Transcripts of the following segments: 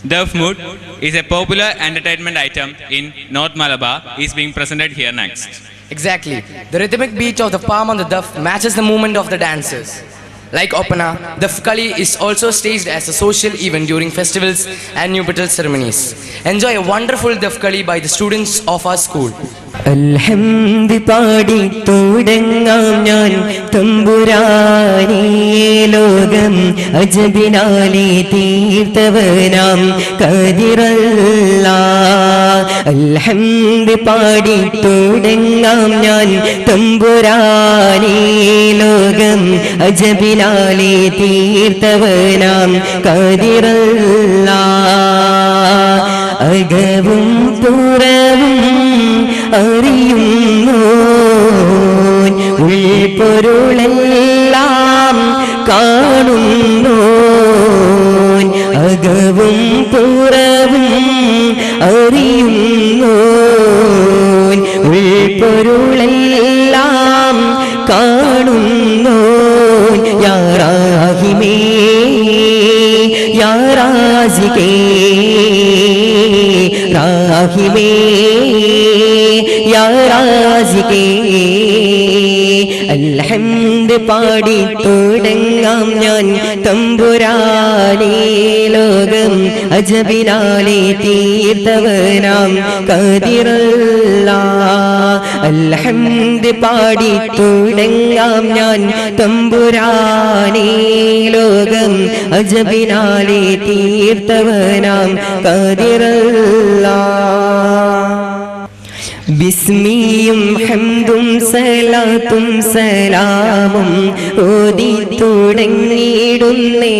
Dove Mood is a popular entertainment item in North Malabar is being presented here next. Exactly. The rhythmic beat of the palm on the duff matches the movement of the dancers. Like Opana, Duff Kali is also staged as a social event during festivals and nuptial ceremonies. Enjoy a wonderful Duff Kali by the students of our school. Alhamd പാടി തുടങ്ങാം ഞാൻ തമ്പുരാനേ ലോകം അജബിനാലെ തീർത്തവനാം ഖദീറല്ലാ അൽഹംദ് പാടി തുടങ്ങാം ഞാൻ തമ്പുരാനേ ലോകം അജബിനാലെ തീർത്തവനാം ഖദീറല്ലാ അകവും പുറവും അറിയുന്നു ഉൾപ്പൊരുളെല്ലാം കാണുന്നു അകവും പുറവും അറിയുന്നു ഉൾപ്പൊരുളെല്ലാം കാണുന്നു യാ റാഹിമേ യാ റാസിഖേ റാഹിമേ യാ റാസിഖേ അൽഹംദ് പാടി തുടങ്ങാം ഞാൻ തമ്പുരാനേ ലോകം അജബിനാലെ തീർത്തവനാം ഖദീറല്ലാ അൽഹംദ് പാടി തുടങ്ങാം ഞാൻ തമ്പുരാനേ ലോകം അജബിനാലെ തീർത്തവനാം ഖദീറല്ലാ ബിസ്മിയും ഹംദും സലാത്തും സലാമും ഓതി തുടങ്ങിയിടുന്നേ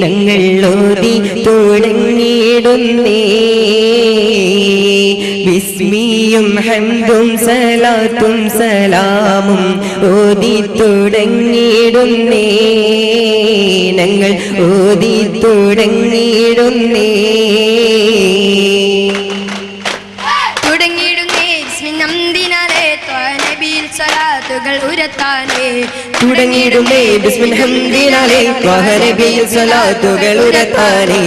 ഞങ്ങൾ ഓതി തുടങ്ങിയിടുന്നേ ബിസ്മിയും ഹംദും സലാത്തും സലാമും ഓതി തുടങ്ങിയിടുന്നേ ഞങ്ങൾ ഓതി തുടങ്ങിയിടുന്നേ തുടങ്ങിയിടുന്നേ ബിസ്മിൽ ഹംദിനാലെ ത്വാഹ നബിയിൽ സ്വലാത്തുകൾ ഉരത്താനേ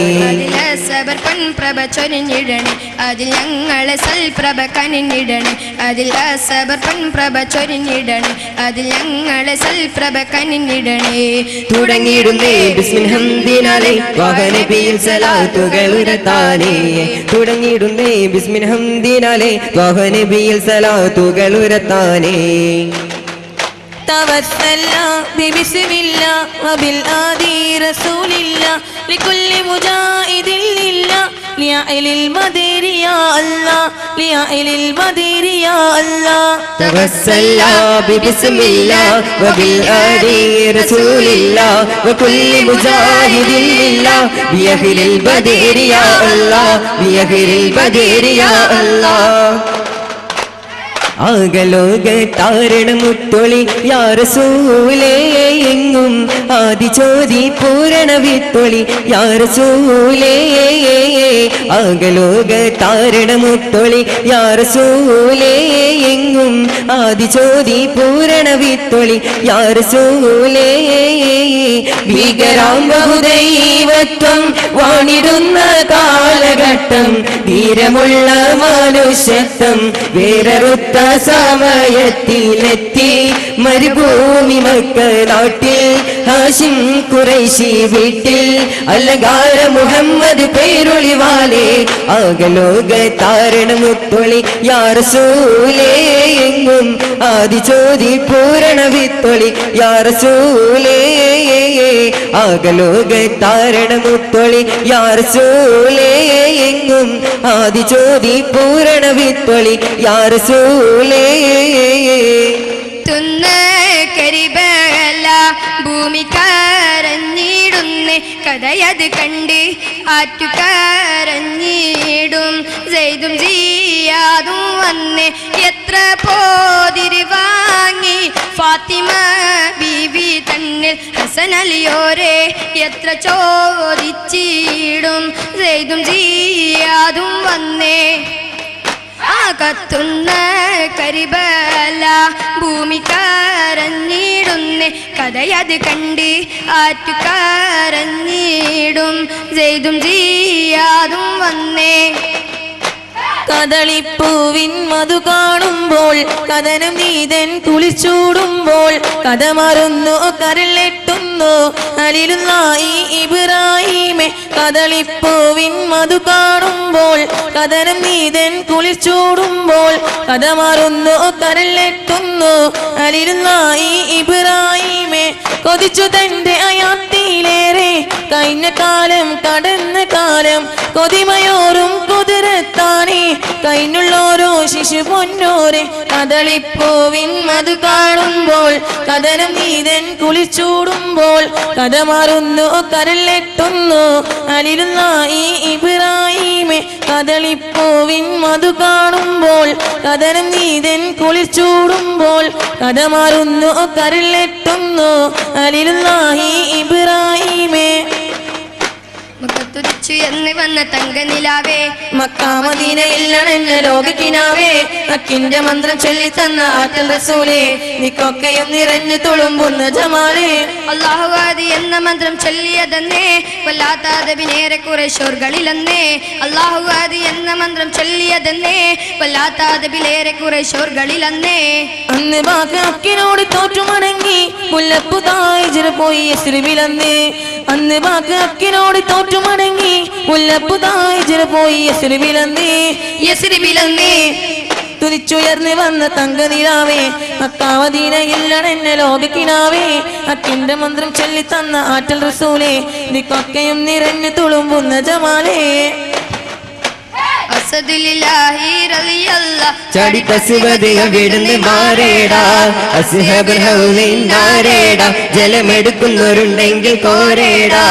സബർപ്പൻ പ്രഭ ചൊരിഞ്ഞിടണേ അതിൽ ഞങ്ങളെ സൽപ്രഭ കനിഞ്ഞിടണേ അതിൽ സബർപ്പൻ പ്രഭ ചൊരിഞ്ഞിടണേ അതിൽ ഞങ്ങളെ സൽപ്രഭ കനിഞ്ഞിടണേ തുടങ്ങിയിടുന്നേ ബിസ്മിൽ ഹംദിനാലെ ത്വാഹ നബിയിൽ സ്വലാത്തുകൾ ഉരത്താനേ തുടങ്ങിയിടുന്നേ ബിസ്മിൽ ഹംദിനാലെ ത്വാഹ നബിയിൽ സ്വലാത്തുകൾ ഉരത്താനേ توسلنا ببسم الله وبالآدي رسول الله لكل مجاهد لله ليعل المدير يا الله ليعل المدير يا الله توسلنا ببسم الله وبالآدي رسول الله وكل مجاهد لله ليعل المدير يا الله ليعل المدير يا الله ആകലോക താരണമുത്തൊളി യാ റസൂലേ എങ്ങും ആദിജ്യോതി പൂരണ വിത്തൊളി യാ റസൂലേ ആകലോക താരണമുത്തൊളി യാ റസൂലേ എങ്ങും ആദിജ്യോതി പൂരണ വിത്തൊളി യാ റസൂലേ ഭീകരാം ബഹുദൈവത്വം വാണിടുന്ന കാലഘട്ടം ധീരമുള്ള മനുഷ്യത്വം വേററുത്ത സമയത്തിലെത്തി മരുഭൂമി മക്ക നാട്ടിൽ ഹാഷിം ഖുറൈശി വീട്ടിൽ അലങ്കാര മുഹമ്മദ് പേരൊളിവാലേ ആകലോക താരണമുത്തൊളി യാ റസൂലേ എങ്ങും ആദിജ്യോതി പൂരണ വിത്തൊളി യാ റസൂലേ ആകലോക താരണമുത്തൊളി യാ റസൂലേ എങ്ങും ആദിജ്യോതി പൂരണ വിത്തൊളി യാ റസൂലേ തുന്ന കരിബല ഭൂമി കരഞ്ഞിടുന്നേ കഥയത് കണ്ട് ആറ്റുകരഞ്ഞിടും സെയ്തും സിയാദും വന്നേ എത്ര പോതിരി വാങ്ങി ഫാത്തിമ ബീവി തന്നിൽ ഹസൻ അലിയോരെ എത്ര ചോദിച്ചിടും സെയ്തും സിയാദും വന്നേ കത്തുന്ന കരിബല ഭൂമി കരഞ്ഞിടുന്നേ കഥയത് കണ്ട് ആറ്റുകാരഞ്ഞിടും ജയ്തും ജിയാദും വന്നേ കദളിപ്പൂവിൻ മധു കാണുമ്പോൾ കഥനം നീതൻ കുളിച്ചൂടുമ്പോൾ കഥ മറന്നു കരളെട്ടുന്നു അലിലുള്ളാഹി ഇബ്രാഹീമേ കദളിപ്പൂവിൻ മധു കാണുമ്പോൾ കഥനം നീതൻ കുളിച്ചൂടുമ്പോൾ കഥ മറന്നു കരളെട്ടുന്നു അലിലുള്ളാഹി ഇബ്രാഹീമേ കൊതിച്ചു തന്റെ അയാത്തിയിലേറെ കഴിഞ്ഞ കാലം കടന്ന കാലം കൊതിമയോറും കുതിരത്താനേ കൈനുള്ളോരോ ശിശു പൊന്നോരെ കദളിപ്പൂവിൻ മധു കാണുമ്പോൾ കഥനം നീതൻ കുളിച്ചൂടുമ്പോൾ കഥ മാറുന്നു കരളെട്ടുന്നു അലിലുള്ളാഹി ഇബ്രാഹീമേ കദളിപ്പൂവിൻ മധു കാണുമ്പോൾ കഥനം നീതൻ കുളിച്ചൂടുമ്പോൾ കഥ മാറുന്നു കരളെട്ടുന്നു അലിലുള്ളാഹി ഇബ്രാഹീമേ തുതിച്ചു എന്ന് വന്ന തങ്കനിലാവേ മക്കാമദീനയില്ലണെന്ന ലോകക്കിനാവേ അക്കിന്റെ മന്ത്രം ചൊല്ലി തന്ന ആറ്റൽ റസൂലേ നിക്കൊക്കെയും നിറഞ്ഞു തുളുമ്പുന്ന ജമാലേ അല്ലാഹുവാദി എന്ന മന്ത്രം ചൊല്ലിയതെന്നേ വല്ലാത്താദബിനേറെ കുറേശോർകളിലെന്നേ അല്ലാഹുവാദി എന്ന മന്ത്രം ചൊല്ലിയതെന്നേ വല്ലാത്താദബിലേറെ കുറേശോർകളിലെന്നേ അന്ന് ബാക്കിനോട് തോറ്റുമടങ്ങി മുല്ലപ്പുതായി പോയി യസ്രിബിലന്നേ അന്ന് ബാക്കിനോട് തോറ്റുമടങ്ങി മുല്ലപ്പുതായി പോയി യസ്രിബിലന്നേ തുതിച്ചുയർന്ന് വന്ന തങ്കനിലാവേ മക്കാമദീനയില്ലണെന്ന ലോകക്കിനാവേ അക്കിന്റെ മന്ത്രം ചൊല്ലി തന്ന ആറ്റൽ റസൂലേ നിക്കൊക്കെയും നിറഞ്ഞു തുളുമ്പുന്ന ജമാലേ ചാടി തസുവത് അവിടുന്ന് മാറേടാ അസ്ഹബുൽ ഹൗലിൻ നാരേടാ ജലമെടുക്കുന്നവരുണ്ടെങ്കിൽ കോരേടാ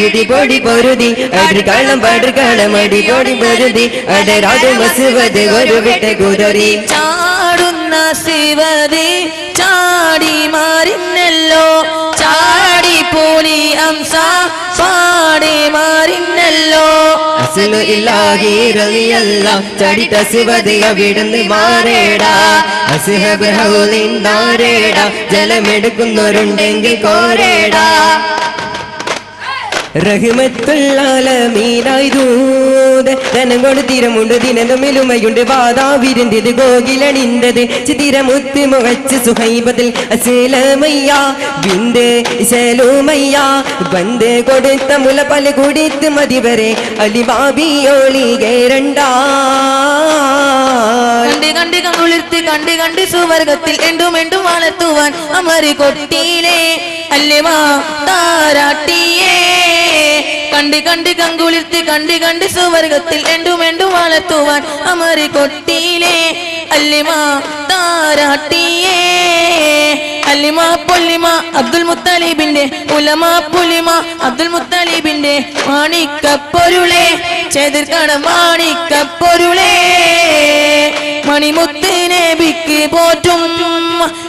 ഇടിപൊടി പൊരുതി അടികളം പടുകളം അടിപൊടി പൊരുതി അടരാട് മസുവത് ഒരു വിട്ട കുതറി ചാടുന്ന ശിവതി ചാടി മാറിന്നല്ലോ ചാടി പോലി അംസ പാടി മാറിന്നല്ലോ അസ്ലു ഇല്ലാഹി റളിയല്ലാഹ് ചാടി തസുവത് അവിടുന്ന് മാറേടാ അസ്ഹബുൽ ഹൗലിൻ നാരേടാ ജലമെടുക്കുന്നവരുണ്ടെങ്കിൽ കോരേടാ റഹ്മത്തുല്ലാലമീനായി ദൂത് ധനം കൊണ്ട് തീരമുണ്ട് ദിനമെലുമയുണ്ട് വാതാവിരുന്നത് ഗോകിലണിന്തത് ചിതിരമുത്ത് മുഖച്ച് സുഹൈബത്തിൽ അസലമയ്യ ബിന്ദ് ശലുമയ്യ ബന്ദ് കൊടുത്ത മുല പല കുടിത്ത് മതിവരെ അലിബാബിയോളികേരണ്ടാ കണ്ട് കണ്ട് കണ്ടുളിർത്ത് കണ്ട് കണ്ട് സുവർഗത്തിൽ എണ്ടും എണ്ടും വളർത്തുവാൻ അമറി കൊട്ടിയിലേ അല്ലേമാ താരാട്ടിയേ കണ്ട് കണ്ട് കങ്കുളിർത്ത് കണ്ട് കണ്ട് സുവർഗത്തിൽ എണ്ടും എണ്ടും വളർത്തുവാൻ അമറി കൊട്ടിയിലേ അല്ലിമാ താരാട്ടിയേ അല്ലിമ പൊല്ലിമ അബ്ദുൽ മുത്തലിബിന്റെ ഉലമ പുലിമ അബ്ദുൽ മുത്തലിബിന്റെ മാണിക്കപ്പൊരുളേ ചെതിർക്കണ മാണിക്കപ്പൊരുളേ മണിമുത്ത് നബിക്ക് പോറ്റും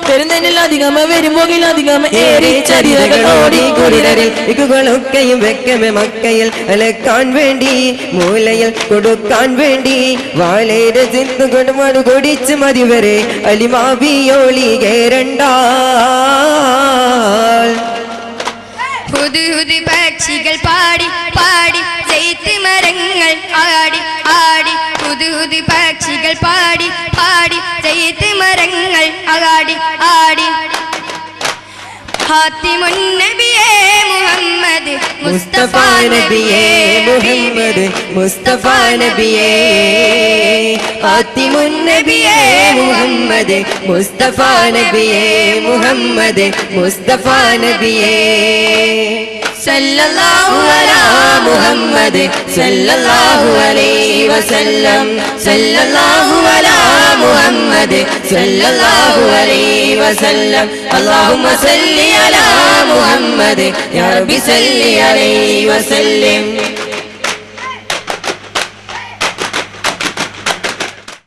പെരുന്തനിൽ അധികം വരുമ്പോകിൽ അധികം ഏറി ചരിതകളോടി കുളിരരിൽ ഇക്കുകളൊക്കെയും വെക്കമേ മക്കയിൽ അലക്കാൻ വേണ്ടി മൂലയിൽ കൊടുക്കാൻ വേണ്ടി വാളേരെ ചിന്തു കൊടുമാട് കൊടിച്ച് മതിവരെ അലിമാവിയോളികേരണ്ടാ ഹുദ് പക്ഷികൾ പാടി പാടി ജയ്ത്ത് മരങ്ങൾ ആടി ആടി ഹുദ് പക്ഷികൾ പാടി പാടി ജയ്ത്ത് മരങ്ങൾ ആടി ആടി ഹാത്തിമുൻ നബിയേ മുഹമ്മദ് മുസ്തഫ നബിയേ മുഹമ്മദ് മുസ്തഫ നബിയേ ഹാത്തിമുൻ നബിയേ മുഹമ്മദ് മുസ്തഫ നബിയേ മുഹമ്മദ് മുസ്തഫ നബിയേ സല്ലല്ലാഹു അലാ മുഹമ്മദ് സല്ലല്ലാഹു അലൈഹി വസല്ലം സല്ലല്ലാഹു അലാ മുഹമ്മദ് സല്ലല്ലാഹു അലൈഹി വസല്ലം അല്ലാഹുമ്മ സല്ലി അലാ മുഹമ്മദ് യാ റബ്ബി സല്ലി അലൈഹി വസല്ലം